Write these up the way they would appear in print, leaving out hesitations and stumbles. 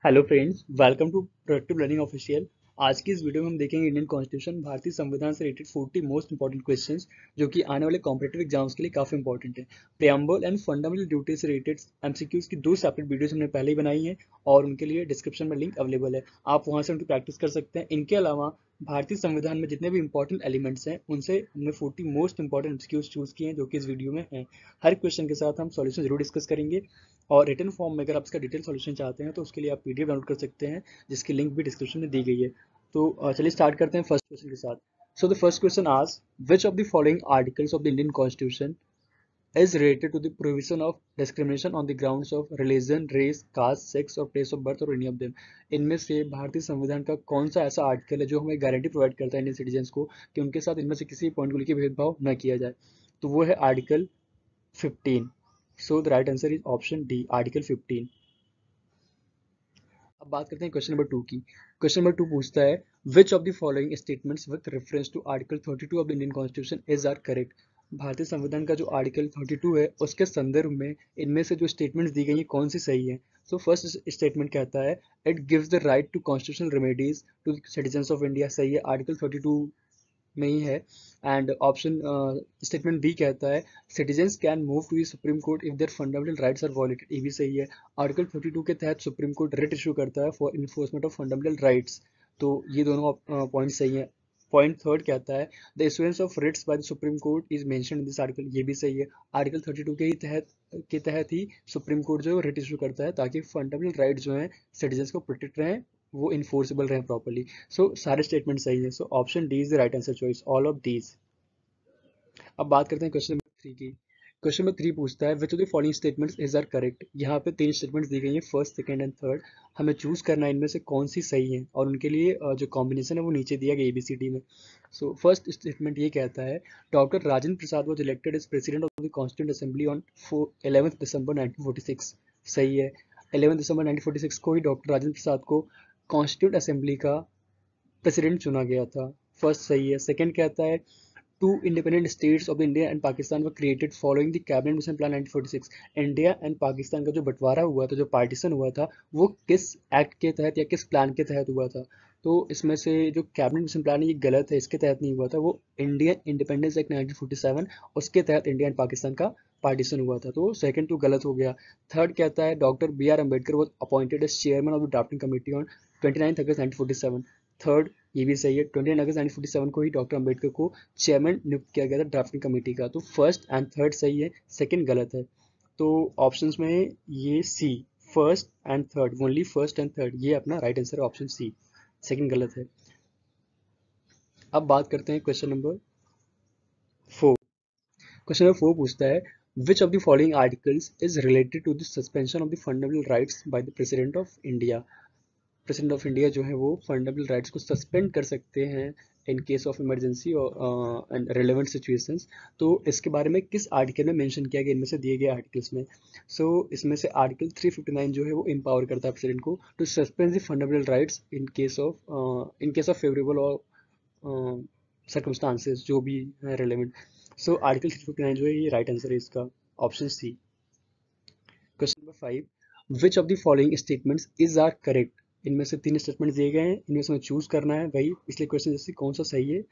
Hello friends, welcome to productive learning official. आज की इस वीडियो में हम देखेंगे इंडियन कॉन्स्टिट्यूशन, भारतीय संविधान से रिलेटेड 40 मोस्ट इंपॉर्टेंट क्वेश्चंस जो कि आने वाले कॉम्पिटेटिव एग्जाम्स के लिए काफी इंपॉर्टेंट है। प्रियम्बल एंड फंडामेंटल ड्यूटी से रिलेटेड एमसीक्यूज की दो सेपरेट वीडियोस हमने पहले ही बनाई है और उनके लिए डिस्क्रिप्शन में लिंक अवेलेबल है, आप वहां से उनकी प्रैक्टिस कर सकते हैं। इनके अलावा भारतीय संविधान में जितने भी इंपॉर्टेंट एलिमेंट्स हैं उनसे हमने 40 मोस्ट इंपॉर्टेंट एमसीक्यूज चूज किए हैं जो कि इस वीडियो में हैं। हर क्वेश्चन के साथ हम सॉल्यूशन जरूर डिस्कस करेंगे और रिटन फॉर्म में अगर आप इसका डिटेल सॉल्यूशन चाहते हैं तो उसके लिए आप पीडीएफ डाउनलोड कर सकते हैं, जिसकी लिंक भी डिस्क्रिप्शन में दी गई है। तो चलिए स्टार्ट करते हैं फर्स्ट क्वेश्चन के साथ। So the first question asks which of the following articles of the Indian constitution is related to the provision of discrimination on the grounds of religion, race, caste, sex और place of birth or any of them। इनमें से भारतीय संविधान का कौन सा ऐसा article है जो हमें गारंटी प्रोवाइड करता है इंडियन सिटीजन्स को कि उनके साथ इनमें से किसी पॉइंट को लेकर भेदभाव न किया जाए? तो वो है article 15। So the right answer is option D, article 15। अब बात करते हैं क्वेश्चन नंबर 2 की। क्वेश्चन नंबर 2 पूछता है which of the following statements with reference to article 32 of the Indian constitution is are correct. भारतीय संविधान का जो आर्टिकल 32 है उसके संदर्भ में इनमें से जो स्टेटमेंट्स दी गई हैं कौन सी सही है? सो फर्स्ट स्टेटमेंट कहता है it gives the right to constitutional remedies to citizens of India. सही है, आर्टिकल 32 में ही है। एंड ऑप्शन स्टेटमेंट बी कहता है citizens can move to the supreme Court if their fundamental rights are violated. ये भी सही है, आर्टिकल 32 के तहत सुप्रीम कोर्ट रिट इशू करता है for enforcement of fundamental rights. तो ये दोनों पॉइंट सही है। पॉइंट थर्ड कहता है the issuance of writs by the supreme Court is mentioned in this article. ये भी सही है, आर्टिकल 32 के तहत ही सुप्रीम कोर्ट जो है रिट इशू करता है ताकि फंडामेंटल राइट जो है सिटीजन्स को प्रोटेक्ट रहें, वो इन्फोर्सेबल रहे प्रॉपर्ली। सो सारे स्टेटमेंट सही है, so option D is the right answer choice, all of these. अब बात करते हैं क्वेश्चन नंबर 3 की। क्वेश्चन नंबर 3 पूछता है which of the following statements is are correct. यहाँ पे 3 स्टेटमेंट्स दी गई हैं, फर्स्ट, सेकंड एंड थर्ड। हमें चूज करना है इनमें से कौन सी सही है और उनके लिए जो कॉम्बिनेशन है वो नीचे दिया गया ABCD में। सो फर्स्ट स्टेटमेंट ये कहता है doctor Rajendra Prasad was elected as president of the constituent assembly on 11 December 1946। सही है, 11 दिसंबर 1946 को ही डॉक्टर राजेंद्र प्रसाद को कॉन्स्टिट्यूंट असेंबली का प्रेसिडेंट चुना गया था। फर्स्ट सही है। सेकंड कहता है two independent states of India and Pakistan were created following the cabinet mission plan 1946। India and Pakistan का जो बंटवारा हुआ था, जो पार्टीशन हुआ था, वो किस एक्ट के तहत या किस प्लान के तहत हुआ था? तो इसमें से जो कैबिनेट मिशन प्लान है ये गलत है, इसके तहत नहीं हुआ था, वो इंडियन इंडिपेंडेंस एक्ट 1947 उसके तहत इंडिया एंड पाकिस्तान का पार्टीशन हुआ था। तो सेकंड तो गलत हो गया। थर्ड कहता है doctor BR Ambedkar was appointed as chairman of the drafting committee on 29 August 1947। Third ये भी सही है, 29 अगस्त 1947 को ही डॉक्टर अम्बेडकर को चेयरमैन नियुक्त किया गया था ड्राफ्टिंग कमेटी का। तो फर्स्ट एंड थर्ड सही है, सेकंड गलत है। तो ऑप्शंस में ये C, first and third, only first and third, ये अपना राइट आंसर है, ऑप्शन सी, सेकंड गलत है। अब बात करते हैं क्वेश्चन नंबर 4। क्वेश्चन नंबर 4 पूछता है which of the following articles is related to the suspension of the fundamental rights by the president of India. President of India जो है वो फंडामेंटल राइट्स को सस्पेंड कर सकते हैं इन केस ऑफ इमरजेंसी और रिलेवेंट सिचुएशंस। तो इसके बारे में किस आर्टिकल में मेंशन किया गया इनमें से दिए गए आर्टिकल्स में? सो इसमें से आर्टिकल 359 जो है वो एम्पावर करता है प्रेसिडेंट को to suspend the fundamental rights in case of favourable और सर्कमस्टांसेस जो भी है रिलेवेंट। सो आर्टिकल 359 जो है ये राइट आंसर है इसका, option C. Question number 5 which of the following statements is are correct. इनमें से 3 स्टेटमेंट दिए गए हैं, इनमें से हमें चूज करना है वही पिछले क्वेश्चन जैसे कौन सा सही है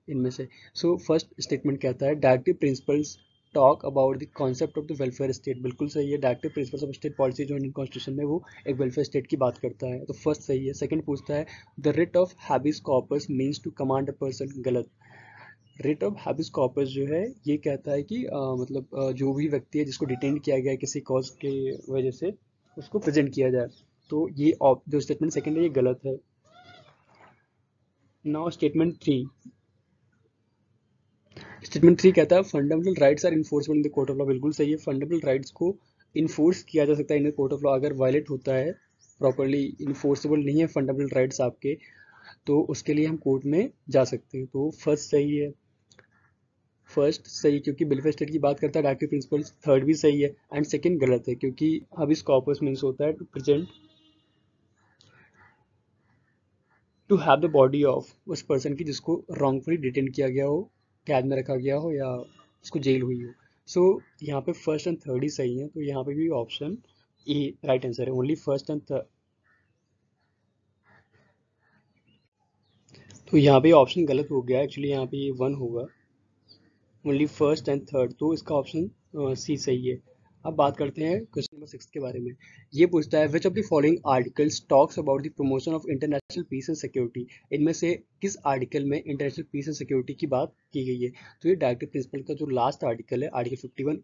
इनमें से। सो फर्स्ट स्टेटमेंट कहता है directive principles talk about the concept of the welfare state. बिल्कुल सही है, directive principles of state policy जो इंडियन कॉन्स्टिट्यूशन में वो एक वेलफेयर स्टेट की बात करता है, तो फर्स्ट सही है। सेकंड पूछता है the writ of habeas corpus means to command a person. गलत, रिट ऑफ हैबिस कॉर्पस जो है ये कहता है कि जो भी व्यक्ति है जिसको डिटेन किया गया है किसी कॉज के वजह से उसको प्रेजेंट किया जाए। तो ये जो स्टेटमेंट सेकंड है ये गलत है। नाउ स्टेटमेंट थ्री कहता है fundamental rights are enforceable in the court of law. बिल्कुल सही है, फंडामेंटल राइट्स को इन्फोर्स किया जा सकता है इन द कोर्ट ऑफ लॉ। अगर वायलेट होता है, प्रॉपरली इन्फोर्सेबल नहीं है फंडामेंटल राइट्स आपके, तो उसके लिए हम कोर्ट में जा सकते हैं। तो फर्स्ट सही है, फर्स्ट सही क्योंकि वेलफेयर स्टेट की बात करता है डायरेक्टिव प्रिंसिपल्स। थर्ड भी सही है एंड सेकंड गलत है क्योंकि हबिस कॉर्पस मीन्स होता है to present to have the body of उस पर्सन की जिसको रॉन्गफुली डिटेन किया गया हो, कैद में रखा गया हो या उसको जेल हुई हो। सो यहाँ पे फर्स्ट एंड थर्ड ही सही है, तो यहाँ पे भी ऑप्शन ए राइट आंसर है, ओनली फर्स्ट एंड थर्ड। तो यहाँ पे ऑप्शन गलत हो गया, एक्चुअली यहाँ पे ये 1 होगा, ओनली फर्स्ट एंड थर्ड, तो इसका ऑप्शन सी सही है। अब बात करते हैं क्वेश्चन नंबर 6 के बारे में। ये पूछता है which of the following articles talks about the promotion of international peace and security. इनमें से किस आर्टिकल में इंटरनेशनल पीस एंड सिक्योरिटी की बात की गई है। तो ये डायरेक्टिव प्रिंसिपल का जो लास्ट आर्टिकल है, आर्टिकल 51,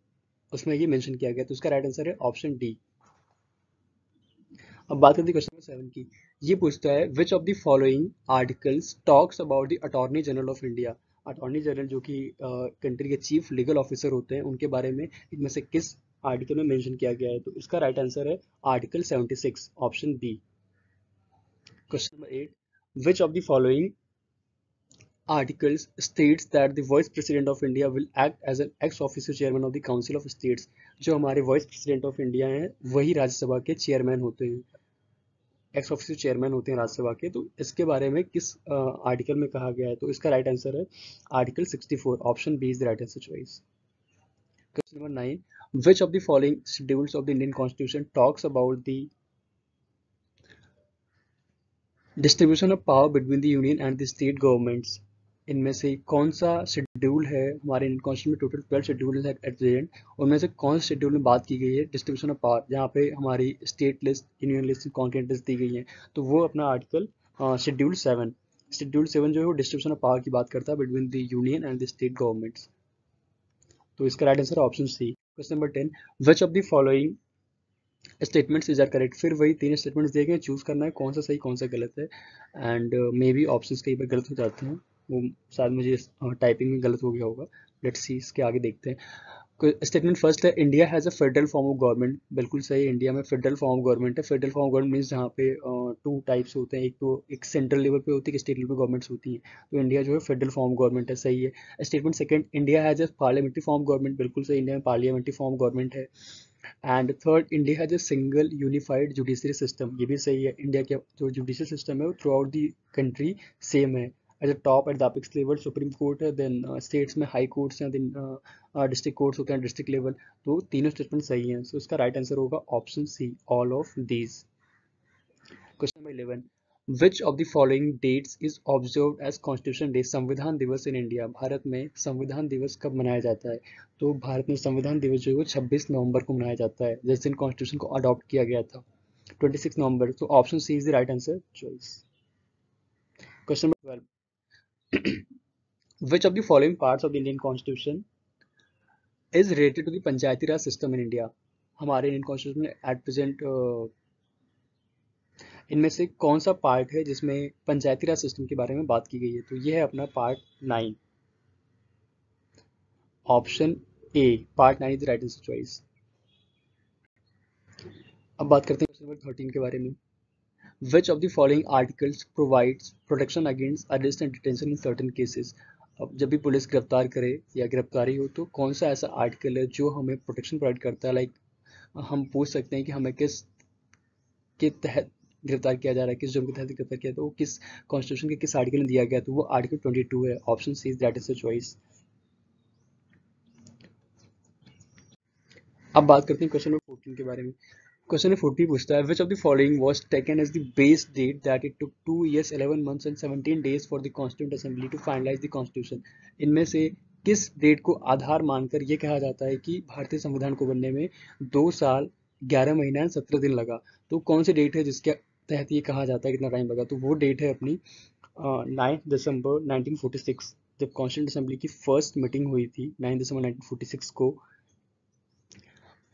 उसमें ये मेंशन किया गया, तो इसका राइट आंसर है ऑप्शन डी। अब बात करते हैं क्वेश्चन नंबर 7 की। ये पूछता है which of the following articles talks about the attorney general of India. Attorney general जो कि कंट्री के चीफ लीगल ऑफिसर होते हैं, उनके बारे में इनमें से किस आर्टिकल में मेंशन किया गया है। तो इसका राइट आंसर है article 76, option B. Question number 8, which of the following articles states that the vice president of India will act as an ex officio chairman of the council of states। जो हमारे vice president of India हैं वही राज्यसभा के chairman होते हैं, x official chairman होते हैं राज्यसभा के। तो इसके बारे में किस आर्टिकल में कहा गया है। तो इसका राइट आंसर है article 64, option B is the right answer choice. Question number 9, which of the following schedules of the Indian constitution talks about the distribution of power between the union and the state governments. इनमें से कौन सा schedule है, हमारे Indian constitution में total 12 schedule है at present, उनमें से कौन से शेड्यूल में बात की गई है डिस्ट्रीब्यूशन ऑफ पावर, जहाँ पे हमारी state list, union list, concurrent list दी गई है। तो वो अपना आर्टिकल शेड्यूल 7, शेड्यूल 7 जो है वो डिस्ट्रीब्यूशन ऑफ पावर की बात करता है between the union and the state governments. तो इसका right answer option C. Question number 10, which of the following statements is are correct. फिर वही 3 स्टेटमेंट्स दिए गए, चूज करना है कौन सा सही कौन सा गलत है। एंड मे बी ऑप्शंस कई बार गलत हो जाते हैं, वो शायद मुझे टाइपिंग में गलत हो गया होगा। लेट्स सी, इसके आगे देखते हैं। स्टेटमेंट फर्स्ट है India has a federal form of government. बिल्कुल सही, इंडिया में फेडरल फॉर्म ऑफ गवर्नमेंट है। Federal form of government means जहाँ पे 2 टाइप्स होते हैं, एक तो एक सेंट्रल लेवल पे होती है, एक स्टेट लेवल पे गवर्नमेंट्स होती हैं। तो इंडिया जो है फेडरल फॉर्म गवर्नमेंट है, सही है। Statement second, India has a parliamentary form government. बिल्कुल सही, इंडिया में पार्लियामेंट्री फॉर्म गवर्नमेंट है। And third, India has a single unified judiciary system. ये भी सही है, इंडिया का जो जुडिशल सिस्टम है वो throughout the country same है। At the top at the apex level Supreme Court है, देन स्टेट्स में हाई कोर्ट्स हैं, देन डिस्ट्रिक्ट कोर्ट्स होते हैं डिस्ट्रिक्ट लेवल। तो तीनों स्टेटमेंट सही हैं, सो इसका राइट आंसर होगा option C, all of these. Question number 11, which of the following dates is observed as constitution day. संविधान दिवस इन इंडिया, भारत में संविधान दिवस कब मनाया जाता है। तो भारत में संविधान दिवस जो है वो 26 नवंबर को मनाया जाता है, जिस दिन कॉन्स्टिट्यूशन को अडॉप्ट किया गया था, 26 नवंबर। तो option C is the right answer choice. Question number 12, which of the following parts of the Indian constitution is related to the Panchayati Raj system in India. हमारे इंडियन कॉन्स्टिट्यूशन में एट प्रेजेंट इनमें से कौन सा पार्ट है जिसमें पंचायती राज सिस्टम के बारे में बात की गई है। तो ये है अपना part 9, option A, part 9 is the right answer choice. अब बात करते हैं क्वेश्चन नंबर 13 के बारे में। विच of the following articles provides protection against arrest and detention in certain cases. अब जब भी पुलिस गिरफ्तार करे या गिरफ्तारी हो तो कौन सा ऐसा आर्टिकल है जो हमें प्रोटेक्शन प्रोवाइड करता है। लाइक हम पूछ सकते हैं कि हमें किस के तहत गिरफ्तार किया जा रहा है, किस जुर्म के तहत गिरफ्तार किया, तो वो किस कॉन्स्टिट्यूशन के किस आर्टिकल में दिया गया। तो वो आर्टिकल 22 है, option C is that is the choice. अब बात करते हैं क्वेश्चन नंबर 14 के बारे में। क्वेश्चन नंबर 40 पूछता है which of the following was taken as the base date that it took 2 years 11 months and 17 days for the constituent assembly to finalise the constitution. इनमें से किस डेट को आधार मानकर ये कहा जाता है कि भारतीय संविधान को बनने में 2 साल 11 महीना 17 दिन लगा। तो कौन सी डेट है जिसके तहत ये कहा जाता है कितना टाइम लगा। तो वो डेट है अपनी 9 दिसंबर 1946, जब कॉन्स्टिट्यूंट असेंबली की फर्स्ट मीटिंग हुई थी 9 दिसंबर 1946 को।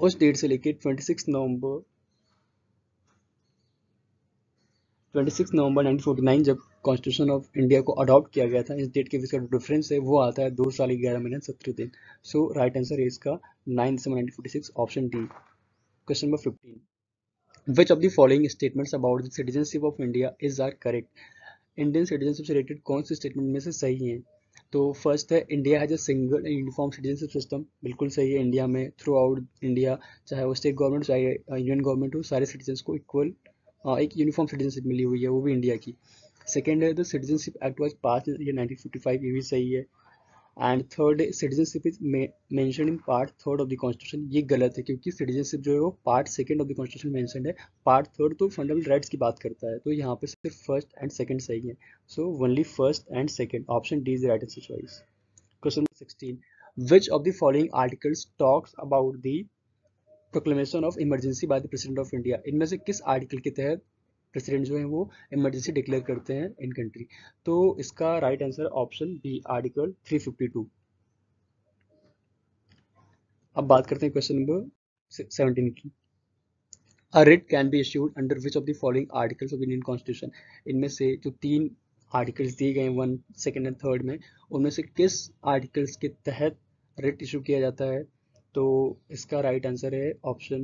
उस डेट से लेके 26 नवंबर 1949 जब कॉन्स्टिट्यूशन ऑफ इंडिया को अडॉप्ट किया गया था, इस डेट के बीच का डिफरेंस है वो आता है 2 साल 11 महीने 17 दिन। सो राइट आंसर है इसका 9 दिसंबर 1946, option D. Question number 15, which of the following statements about the citizenship of India is are correct. Indian citizenship से रिलेटेड कौन से स्टेटमेंट में से सही है। तो फर्स्ट है India has a single uniform citizenship system. बिल्कुल सही है, इंडिया में थ्रू आउट इंडिया, चाहे वो स्टेट गवर्नमेंट चाहे यूनियन गवर्नमेंट हो, सारे सिटीजन्स को इक्वल एक यूनिफॉर्म सिटीजनशिप मिली हुई है, वो भी इंडिया की। सेकेंड है द सिटीजनशिप एक्ट वाज पास इन 1955, ये भी सही है। And third citizenship is mention in part third of the constitution. ये गलत है क्योंकि सिटीजनशिप जो है वो part second of the constitution mention है, पार्ट थर्ड तो फंडामेंटल राइट्स की बात करता है, तो यहाँ पे सिर्फ फर्स्ट एंड सेकंड सही है। So only first and second, option D is the right answer choice. Question number 16, which of the following articles talks about the proclamation of emergency bye the president of India. इनमें से किस article के तहत president जो है वो emergency declare करते हैं इन कंट्री। तो इसका right answer option B, article 352। अब बात करते हैं क्वेश्चन नंबर 17 की। A writ can be issued under which of the following articles of Indian constitution. इनमें से जो तीन आर्टिकल्स दिए गए वन सेकेंड एंड थर्ड में, उनमें से किस आर्टिकल्स के तहत रिट इशू किया जाता है। तो इसका राइट आंसर है ऑप्शन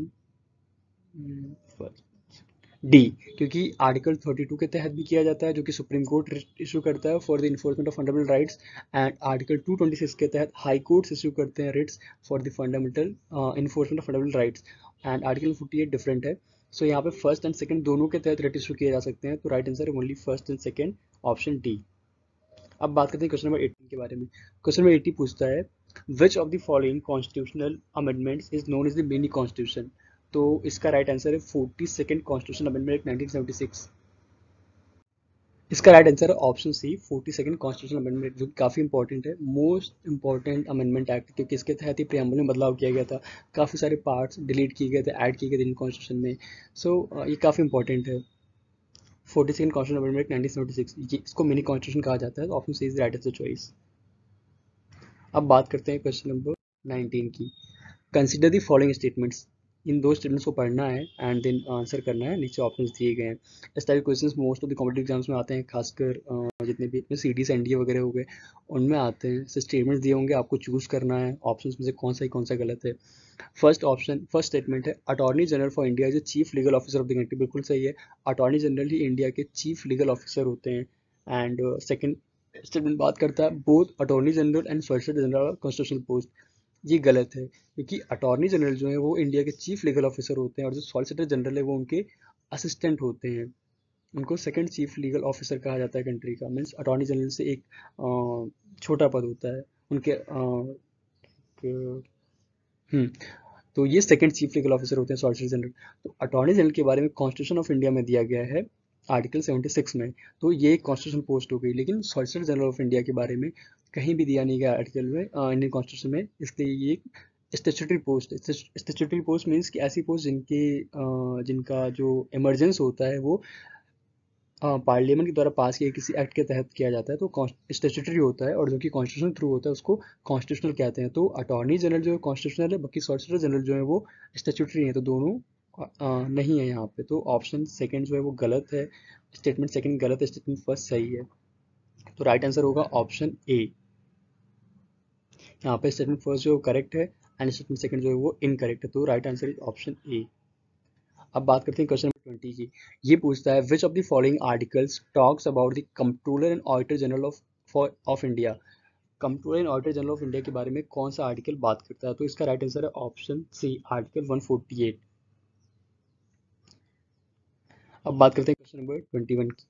डी, क्योंकि आर्टिकल 32 के तहत भी किया जाता है जो कि सुप्रीम कोर्ट इशू करता है for the enforcement of fundamental rights, and article 226 के तहत हाई कोर्ट्स इशू करते हैं Ritz for the fundamental enforcement of fundamental rights, and article 48 different है। सो यहाँ पे फर्स्ट एंड सेकंड दोनों के तहत रिट इशू किए जा सकते हैं, तो राइट आंसर है only first and second, option D. अब बात करते हैं क्वेश्चन नंबर 18 के बारे में। क्वेश्चन नंबर 80 पूछता है which of the following constitutional amendments is known as the mini constitution. तो इसका राइट आंसर है 42nd कॉन्स्टिट्यूशन अमेंडमेंट 1976। इसका राइट आंसर है option C, 42nd constitution amendment, जो काफ़ी इंपॉर्टेंट है, मोस्ट इंपॉर्टेंट अमेंडमेंट एक्ट, क्योंकि इसके तहत ही प्रियम्बल में बदलाव किया गया था, काफ़ी सारे पार्ट्स डिलीट किए गए थे, ऐड किए गए थे इन कॉन्स्टिट्यूशन में। सो ये काफ़ी इंपॉर्टेंट है। 42nd कॉन्स्टिट्यूशन अमेंडमेंट 1976, ये इसको मिनी कॉन्स्टिट्यूशन कहा जाता है, option C is right answer choice. अब बात करते हैं क्वेश्चन नंबर 19 की। Consider the following statements. इन दो स्टेटमेंट्स को पढ़ना है एंड देन आंसर करना है, नीचे ऑप्शंस दिए गए हैं। इस type questions most of the competitive exams में आते हैं, खासकर जितने भी सीडीज एनडीए वगैरह हो गए उनमें आते हैं। स्टेटमेंट्स दिए होंगे, आपको चूज करना है ऑप्शंस में से कौन सा ही कौन सा गलत है। फर्स्ट स्टेटमेंट है attorney general for India is the chief legal officer of the country. बिल्कुल सही है, अटॉर्नी जनरल ही इंडिया के चीफ लीगल ऑफिसर होते हैं। एंड सेकंड स्टेटमेंट बात करता है both attorney general and solicitor general constitutional post. ये गलत है क्योंकि अटॉर्नी जनरल जो है वो इंडिया के चीफ लीगल ऑफिसर होते हैं, और जो सॉलिसिटर जनरल है वो उनके असिस्टेंट होते हैं। उनको सेकंड चीफ लीगल ऑफिसर कहा जाता है कंट्री का, मीन्स अटॉर्नी जनरल से एक छोटा पद होता है उनके हम्म तो ये सेकंड चीफ लीगल ऑफिसर होते हैं सॉलिसिटर जनरल। तो अटॉर्नी जनरल के बारे में कॉन्स्टिट्यूशन ऑफ इंडिया में दिया गया है आर्टिकल 76 में, तो ये एक कॉन्स्टिट्यूशन पोस्ट हो गई, लेकिन सॉलिसिटर जनरल ऑफ इंडिया के बारे में कहीं भी दिया नहीं गया आर्टिकल में, इंडियन कॉन्स्टिट्यूशन में, इसलिए ये statutory post. Statutory post means कि ऐसी पोस्ट जिनका जो इमरजेंस होता है वो पार्लियामेंट के द्वारा पास किए किसी एक्ट के तहत किया जाता है, तो स्टेचुटरी होता है, और जो कि कॉन्स्टिट्यूशन थ्रू होता है उसको कॉन्स्टिट्यूशनल कहते हैं। तो अटॉर्नी जनरल जो है कॉन्स्टिट्यूशनल है, बाकी सॉलिसिटर जनरल जो है वो स्टेचुटरी है, तो दोनों नहीं है यहाँ पे। तो ऑप्शन सेकंड जो है वो गलत है, स्टेटमेंट सेकंड गलत है, स्टेटमेंट फर्स्ट सही है। तो राइट आंसर होगा ऑप्शन ए। यहाँ पे स्टेटमेंट फर्स्ट जो करेक्ट है एंड स्टेटमेंट सेकंड जो है वो इनकरेक्ट है, तो right answer is option A. अब बात करते हैं क्वेश्चन नंबर 20 की। ये पूछता है which of the following articles talks about the controller and auditor general of India. Controller and auditor general of India के बारे में कौन सा आर्टिकल बात करता है। तो इसका राइट आंसर है ऑप्शन सी, आर्टिकल 148। अब बात करते हैं क्वेश्चन नंबर 21 की।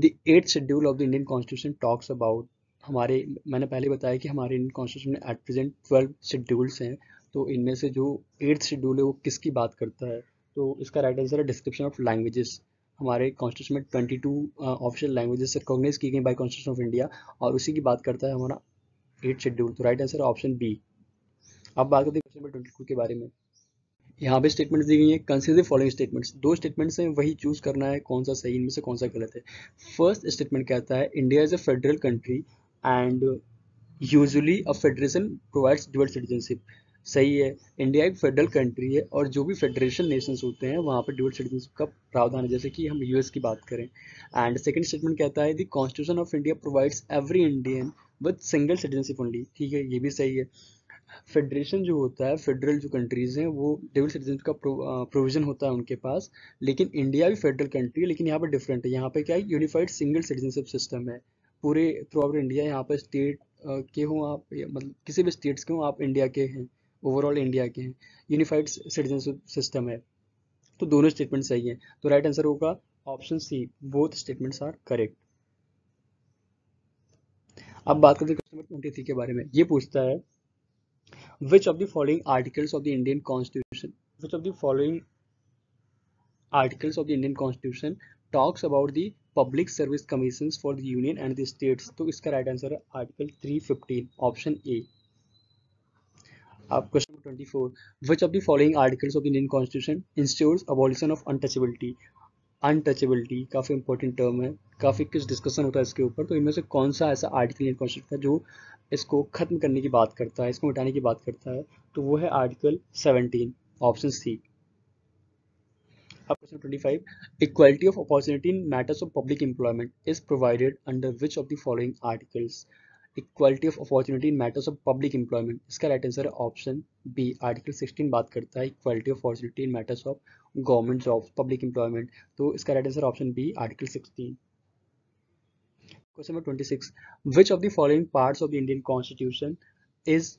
The 8th schedule of the Indian constitution talks about. मैंने पहले बताया कि हमारे इंडियन कॉन्स्टिट्यूशन में एट प्रेजेंट 12 शेड्यूल्स हैं, तो इनमें से जो 8th शेड्यूल है वो किसकी बात करता है। तो इसका राइट आंसर है डिस्क्रिप्शन ऑफ लैंग्वेजेस। हमारे कॉन्स्टिट्यूशन में 22 ऑफिशियल लैंग्वेजेस रिकॉग्नाइज की गई बाय कॉन्स्टिट्यूशन ऑफ इंडिया, और उसी की बात करता है हमारा 8th शेड्यूल, तो राइट आंसर है ऑप्शन बी। अब बात करते हैं क्वेश्चन नंबर 22 के बारे में। यहाँ पे स्टेटमेंट्स दी गई हैं, कंसीडर फॉलोइंग स्टेटमेंट्स। दो स्टेटमेंट्स हैं, वही चूज करना है कौन सा सही, इनमें से कौन सा गलत है। फर्स्ट स्टेटमेंट कहता है India is a federal country and usually a federation provides dual citizenship. सही है, इंडिया एक फेडरल कंट्री है, और जो भी फेडरेशन नेशंस होते हैं वहाँ पर ड्यूअल सिटीजनशिप का प्रावधान है, जैसे कि हम यूएस की बात करें। एंड सेकंड स्टेटमेंट कहता है the constitution of India provides every Indian with single citizenship only. ठीक है, ये भी सही है। फेडरेशन जो होता है, फेडरल जो कंट्रीज हैं वो डबल सिटीजनशिप का प्रोविजन होता है उनके पास, लेकिन इंडिया भी फेडरल कंट्री है, लेकिन यहाँ पर डिफरेंट है। यहाँ पे क्या है, यूनिफाइड सिंगल सिटीजनशिप सिस्टम है पूरे थ्रू आउट इंडिया। यहाँ पर स्टेट के हों आप, मतलब किसी भी स्टेट्स के हों आप, इंडिया के हैं, ओवरऑल इंडिया के हैं, यूनिफाइड सिटीजनशिप सिस्टम है। तो दोनों स्टेटमेंट सही है, तो राइट आंसर होगा option C, both statements are correct. अब बात करते हैं क्वेश्चन नंबर 23 के बारे में। ये पूछता है which of the following articles of the Indian constitution, which of the following articles of the Indian constitution talks about the public service commissions for the union and the states. तो इसका right answer है article 315, option A. अब question number 24, which of the following articles of the Indian constitution ensures abolition of untouchability. Untouchability काफ़ी important term है, काफ़ी कुछ discussion होता है इसके ऊपर। तो इनमें से कौन सा ऐसा आर्टिकल इंडियन कॉन्स्टिट्यूशन का जो इसको खत्म करने की बात करता है, इसको मिटाने की बात करता है? तो वो है आर्टिकल 17, ऑप्शन सी। अब question 25, equality of opportunity in matters of public employment is provided under which of the following articles. Equality of opportunity in matters of public employment, इसका राइट आंसर है ऑप्शन बी। आर्टिकल 16 बात करता है equality of opportunity in matters of government job public employment. तो इसका right answer option B, article 16। Question number 26, which of the following parts of the Indian constitution is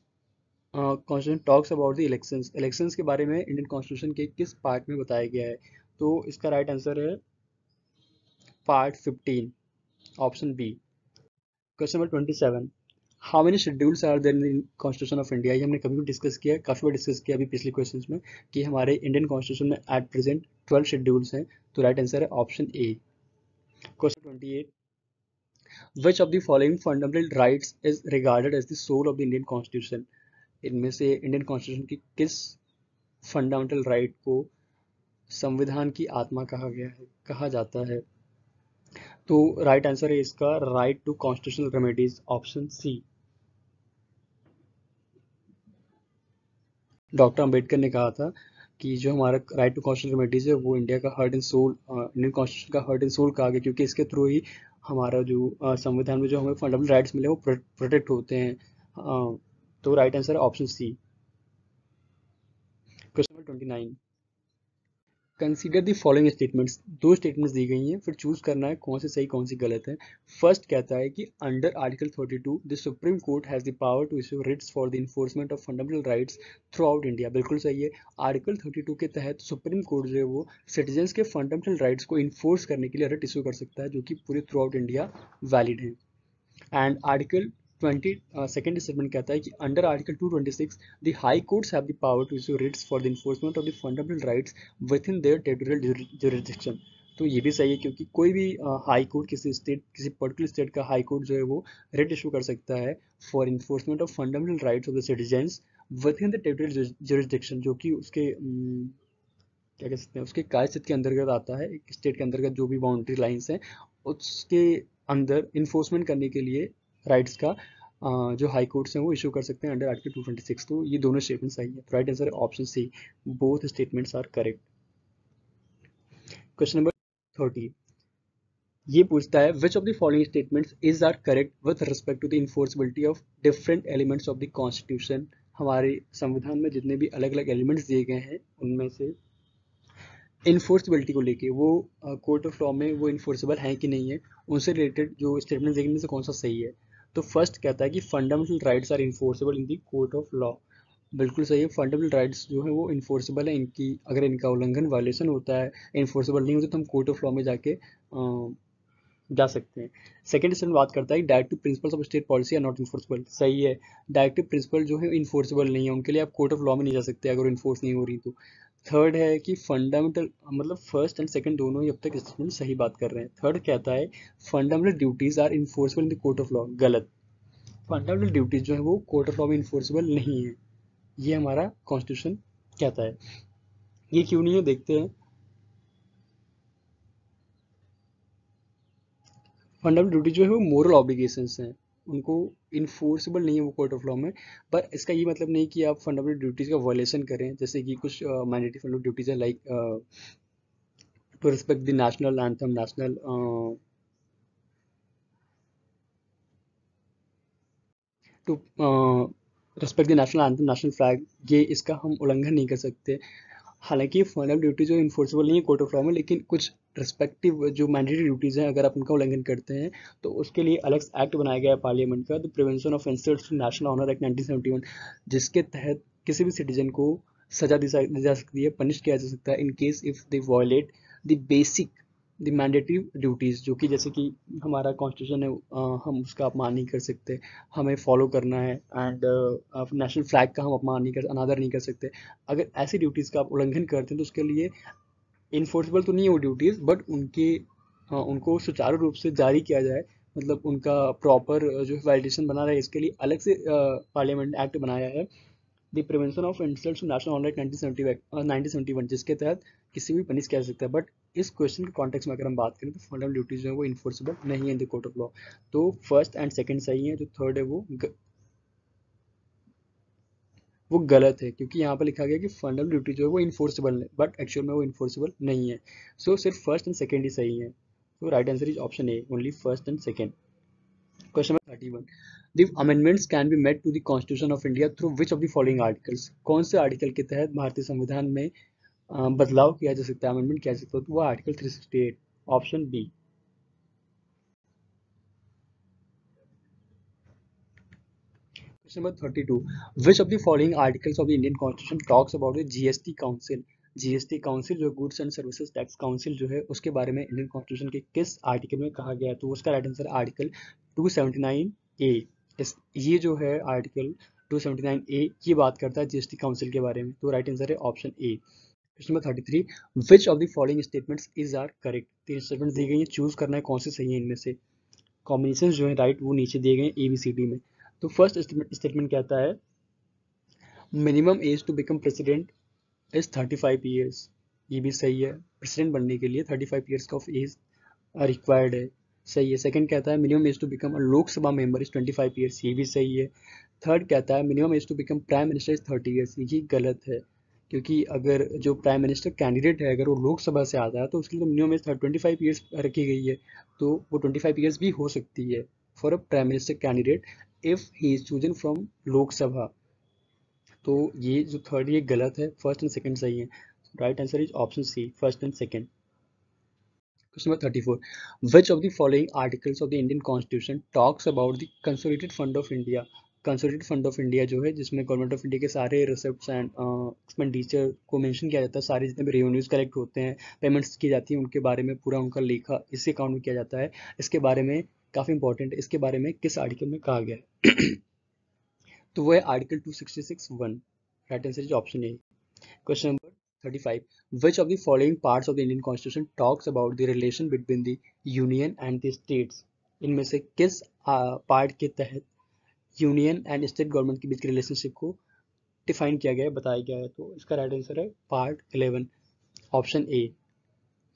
constitution talks about the elections. Elections के बारे में Indian constitution के किस part में बताया गया है? तो इसका राइट आंसर है part 15, option B. Question number 27, how many schedules are there in constitution of India. ये हमने कभी भी डिस्कस किया है, काफ़ी बार डिस्कस किया अभी पिछले क्वेश्चंस में, कि हमारे इंडियन कॉन्स्टिट्यूशन में एट प्रेजेंट 12 शेड्यूल्स हैं। तो राइट आंसर है option A. Question 28, which of the following fundamental rights is regarded as the soul of the Indian constitution. इनमें से इंडियन कॉन्स्टिट्यूशन की किस फंडामेंटल राइट को संविधान की आत्मा कहा गया है, कहा जाता है? तो राइट आंसर है इसका right to constitutional remedies, option C. Doctor Ambedkar ने कहा था कि जो हमारा राइट टू कॉन्स्टिट्यूशनल रेमेडीज है वो इंडिया का heart and soul, Indian constitution का हार्ट एंड सोल कहा गया, क्योंकि इसके थ्रू ही हमारा जो संविधान में जो हमें फंडामेंटल राइट्स मिले वो प्रोटेक्ट होते हैं। तो राइट आंसर है option C. Question number 29, consider the following statements. दो स्टेटमेंट्स दी गई हैं, फिर चूज करना है कौन सी सही कौन सी गलत है। फर्स्ट कहता है कि under article 32 the supreme court has the power to issue writs for the enforcement of fundamental rights throughout India. बिल्कुल सही है। आर्टिकल 32 के तहत सुप्रीम कोर्ट जो है वो सिटीजन्स के फंडामेंटल राइट्स को इन्फोर्स करने के लिए रिट इशू कर सकता है, जो कि पूरे थ्रू आउट इंडिया वैलिड है। एंड आर्टिकल 20 सेकेंड स्टेटमेंट कहता है कि under article 226 the high courts have the power to issue writs for the enforcement of the fundamental rights within their territorial jurisdiction. तो ये भी सही है, क्योंकि कोई भी हाई कोर्ट किसी पर्टिकुलर स्टेट का हाई कोर्ट जो है वो रिट इशू कर सकता है for enforcement of fundamental rights of the citizens with in the territorial jurisdiction, जो कि उसके क्या कह सकते हैं उसके कार्य क्षेत्र के अंतर्गत आता है। एक स्टेट के अंतर्गत जो भी बाउंड्री लाइंस हैं उसके अंदर इन्फोर्समेंट करने के लिए राइट्स का जो हाई कोर्ट्स हैं वो इशू कर सकते हैं अंडर आर्टिकल 226। तो ये दोनों स्टेटमेंट सही है। तो राइट आंसर है option C, both statements are correct. Question number 30, ये पूछता है which of the following statements is are correct with respect to the enforceability of different elements of the constitution. हमारे संविधान में जितने भी अलग अलग एलिमेंट्स दिए गए हैं उनमें से इन्फोर्सिबिलिटी को लेके वो कोर्ट ऑफ लॉ में वो इन्फोर्सेबल है कि नहीं है, उनसे रिलेटेड जो स्टेटमेंट देखने में से कौन सा सही है। तो फर्स्ट कहता है कि fundamental rights are enforceable in the court of law. बिल्कुल सही है। फंडामेंटल राइट्स जो है वो इन्फोर्सेबल है, इनकी अगर इनका उल्लंघन वायलेशन होता है, इन्फोर्सेबल नहीं होता, तो हम कोर्ट ऑफ लॉ में जाके जा सकते हैं। सेकंड स्टेटमेंट बात करता है directive principles of state policy are not enforceable. सही है। डायरेक्टिव प्रिंसिपल जो है इन्फोर्सेबल नहीं है, उनके लिए आप कोर्ट ऑफ लॉ में नहीं जा सकते अगर इन्फोर्स नहीं हो रही तो। थर्ड है कि फंडामेंटल मतलब फर्स्ट एंड सेकंड दोनों ही अब तक स्टेटमेंट सही बात कर रहे हैं। थर्ड कहता है fundamental duties are enforceable in the court of law. गलत। फंडामेंटल ड्यूटीज जो है वो कोर्ट ऑफ लॉ में इन्फोर्सेबल नहीं है, ये हमारा कॉन्स्टिट्यूशन कहता है। ये क्यों नहीं है देखते हैं। फंडामेंटल ड्यूटी जो है वो मोरल ऑब्लिगेशंस हैं, उनको इन्फोर्सेबल नहीं है वो कोर्ट ऑफ लॉ में। पर इसका ये मतलब नहीं कि आप फंडामेंटल ड्यूटीज का वायलेशन करें, जैसे कि कुछ मैंडेटरी फंडामेंटल ड्यूटीज है like to respect the national anthem, national to respect the national anthem, national flag, ये इसका हम उल्लंघन नहीं कर सकते। हालांकि फंडामेंटल ड्यूटी जो इन्फोर्सेबल नहीं है कोर्ट ऑफ लॉ में, लेकिन कुछ रिस्पेक्टिव जो मैंडेटरी ड्यूटीज़ हैं अगर आप उनका उल्लंघन करते हैं तो उसके लिए अलग एक्ट बनाया गया है पार्लियामेंट का, the prevention of insults to national honour act 1971, जिसके तहत किसी भी सिटीजन को सजा दी जा सकती है, पनिश किया जा सकता है in case if they violate the the mandatory duties, जो कि जैसे कि हमारा कॉन्स्टिट्यूशन है, हम उसका अपमान नहीं कर सकते, हमें फॉलो करना है, एंड नेशनल फ्लैग का हम अपमान नहीं कर, अनादर नहीं कर सकते। अगर ऐसी ड्यूटीज़ का आप उल्लंघन करते हैं तो उसके लिए इन्फोर्सेबल तो नहीं है वो ड्यूटीज़, बट उनके उनको सुचारू रूप से जारी किया जाए, मतलब उनका प्रॉपर जो वैलिडेशन बना रहे, इसके लिए अलग से पार्लियामेंट एक्ट बनाया है, the prevention of insult to national honour 1971, जिसके तहत किसी भी पनिश किया जा सकता है। बट इस क्वेश्चन के कॉन्टेक्स्ट में अगर हम बात करें तो फंडामेंटल ड्यूटीज जो है वो इन्फोर्सेबल नहीं है इन द कोर्ट ऑफ लॉ। तो फर्स्ट एंड सेकंड सही है, जो थर्ड है वो गलत है, क्योंकि यहाँ पर लिखा गया कि फंडामेंटल ड्यूटी जो है वो इन्फोर्सेबल है, बट एक्चुअल में वो इन्फोर्सेबल नहीं है। सो सिर्फ फर्स्ट एंड सेकंड ही सही है। तो right answer is option A, only first and second. Question number 31, The amendments can be made to the Constitution of India through which of the following articles? कौन से article के तहत भारतीय संविधान में बदलाव किया जा सकता है, अमेंडमेंट किया जा सकता है? तो वो article 368, option B. Question number 32, which of the following articles of the Indian constitution talks about the GST council? GST council जो goods and services tax council जो है, उसके बारे में इंडियन कॉन्स्टिट्यूशन के किस आर्टिकल में कहा गया है? तो उसका राइट आंसर आर्टिकल 279 ए। इस ये जो है आर्टिकल 279 ए, ये बात करता है जीएसटी काउंसिल के बारे में। तो राइट आंसर है option A. Question number 33, which of the following statements is are correct? तीन स्टेटमेंट्स दी गई हैं, चूज करना है कौन से सही है इनमें से। कॉम्बिनेशन जो है राइट वो नीचे दिए गए हैं ABCD में। तो फर्स्ट स्टेटमेंट कहता है minimum age to become president is 35 years. ये भी सही है, प्रेसिडेंट बनने के लिए 35 ईयर्स का ऑफ एज रिक्वायर्ड है, सही है। सेकंड कहता है minimum age to become a Lok Sabha member is 25 years, ये भी सही है। थर्ड कहता है minimum age to become prime minister is 30 years, ये गलत है, क्योंकि अगर जो प्राइम मिनिस्टर कैंडिडेट है अगर वो लोकसभा से आता है तो उसके लिए तो मिनिमम एज 25 ईयर्स रखी गई है, तो वो 25 ईयर्स भी हो सकती है for a prime minister candidate if he is chosen from Lok Sabha. तो ये जो थर्ड ये गलत है, फर्स्ट एंड सेकंड सही है। Right answer is option C, first and second. Question number 34, which of the following articles of the Indian constitution talks about the consolidated fund of India? Consolidated fund of India जो है, जिसमें government of India के सारे receipts and expenditure को mention किया जाता है, सारे जितने भी रेवेन्यूज कलेक्ट होते हैं, पेमेंट्स की जाती हैं, उनके बारे में पूरा उनका लेखा इसी अकाउंट में किया जाता है। इसके बारे में काफ़ी इंपॉर्टेंट है, इसके बारे में किस आर्टिकल में कहा गया है? तो वो है article 266(1). Right answer is option A. Question number 35. Which of the following parts of the Indian Constitution talks about the relation between the Union and the states? इनमें से किस पार्ट के तहत यूनियन एंड स्टेट गवर्नमेंट के बीच के relationship को define किया गया है, बताया गया है? तो इसका राइट आंसर है part 11, option A.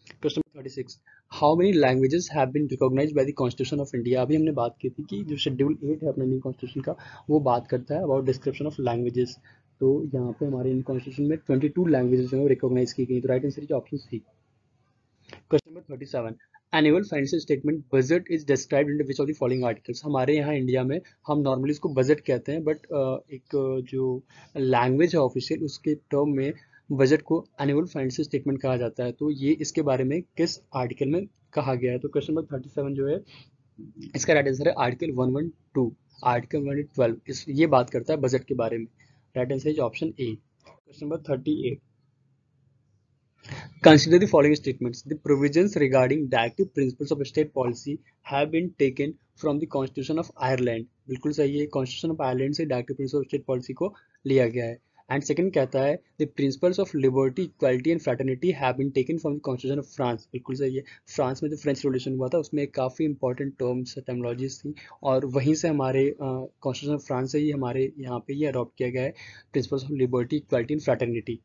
Question number 36, how many languages have been recognised by the constitution of India? अभी हमने बात की थी कि जो शेड्यूल 8 है अपने इंडियन कॉन्स्टिट्यूशन का, वो बात करता है अबाउट डिस्क्रिप्शन ऑफ लैंग्वेजेस। तो यहाँ पे हमारे इंडियन कॉन्स्टिट्यूशन में 22 लैंग्वेजेस जो है रिकॉग्नाइज की गई। तो right answer is option C. Question number 37, annual financial statement budget is described in which of the following articles? हमारे यहाँ इंडिया में हम नॉर्मली इसको बजट कहते हैं, बट एक जो लैंग्वेज है ऑफिशियल, उसके टर्म में बजट को एनुअल फाइनेंशियल स्टेटमेंट कहा जाता है। तो ये इसके बारे में किस आर्टिकल में कहा गया है? तो क्वेश्चन नंबर 37 जो है, इसका राइट आंसर है आर्टिकल 112, आर्टिकल 112 इस ये बात करता है बजट के बारे में। Right answer is option A. Question number 38, consider the following statements. The provisions regarding directive principles of state policy have been taken from the Constitution of Ireland. बिल्कुल सही है, Constitution of Ireland से directive principles of state policy को लिया गया है। And second कहता है the principles of liberty, equality and fraternity have been taken from the Constitution of France. बिल्कुल सही है, फ्रांस में जो फ्रेंच रिवोल्यूशन हुआ था उसमें काफ़ी इंपॉर्टेंट टर्म्स टर्मोलॉजीज थी, और वहीं से हमारे कॉन्स्टिट्यूशन ऑफ फ्रांस से ही हमारे यहाँ पे ये अडॉप्ट किया गया है, principles of liberty, equality and fraternity.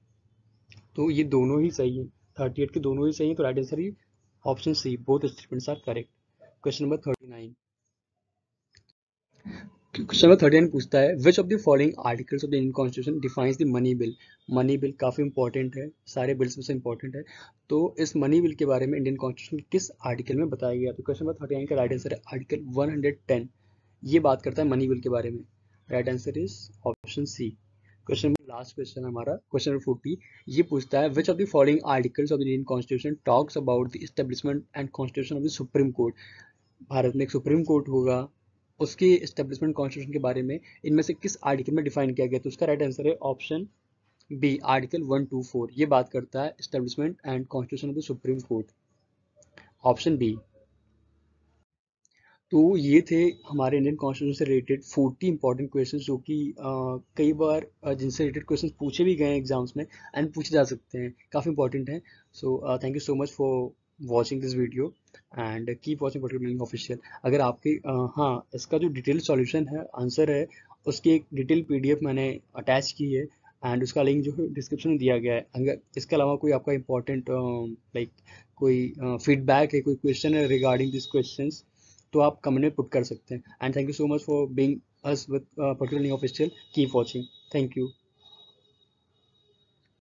तो ये दोनों ही सही है, 38 के दोनों ही सही है। तो राइट आंसर ही option C, both statements are correct. Question number 39, question number 39 पूछता है which of the following articles of the Indian constitution defines the money bill? Money bill काफी इंपॉर्टेंट है, सारे बिल्स में से इंपॉर्टेंट है। तो इस मनी बिल के बारे में इंडियन कॉन्स्टिट्यूशन के किस आर्टिकल में बताया गया? तो क्वेश्चन नंबर 39 का राइट आंसर है आर्टिकल 110, ये बात करता है मनी बिल के बारे में। Right answer is option C. Question number last question हमारा, क्वेश्चन नंबर 40, ये पूछता है which of the following articles of the Indian constitution talks about the establishment and constitution of the supreme court? भारत में एक सुप्रीम कोर्ट होगा, उसके establishment constitution के बारे में इनमें से किस आर्टिकल में डिफाइन किया गया? तो उसका राइट आंसर है ऑप्शन बी, आर्टिकल 124, ये बात करता है establishment and constitution of the supreme court. Option B. तो ये थे हमारे इंडियन कॉन्स्टिट्यूशन से रिलेटेड 40 इंपॉर्टेंट क्वेश्चन जो कि कई बार जिनसे रिलेटेड क्वेश्चन पूछे भी गए हैं एग्जाम्स में एंड पूछे जा सकते हैं, काफ़ी इंपॉर्टेंट हैं। So thank you so much for watching this video and keep watching particular official. अगर आपके हाँ, इसका जो डिटेल सॉल्यूशन है, आंसर है, उसकी एक डिटेल पीडीएफ मैंने अटैच की है एंड उसका लिंक जो है डिस्क्रिप्शन में दिया गया है। अगर इसके अलावा कोई आपका इंपॉर्टेंट लाइक कोई फीडबैक है, कोई क्वेश्चन है रिगार्डिंग दिस क्वेश्चंस, तो आप कमेंट में पुट कर सकते हैं। And thank you so much for being us with particularly official. Keep watching. Thank you.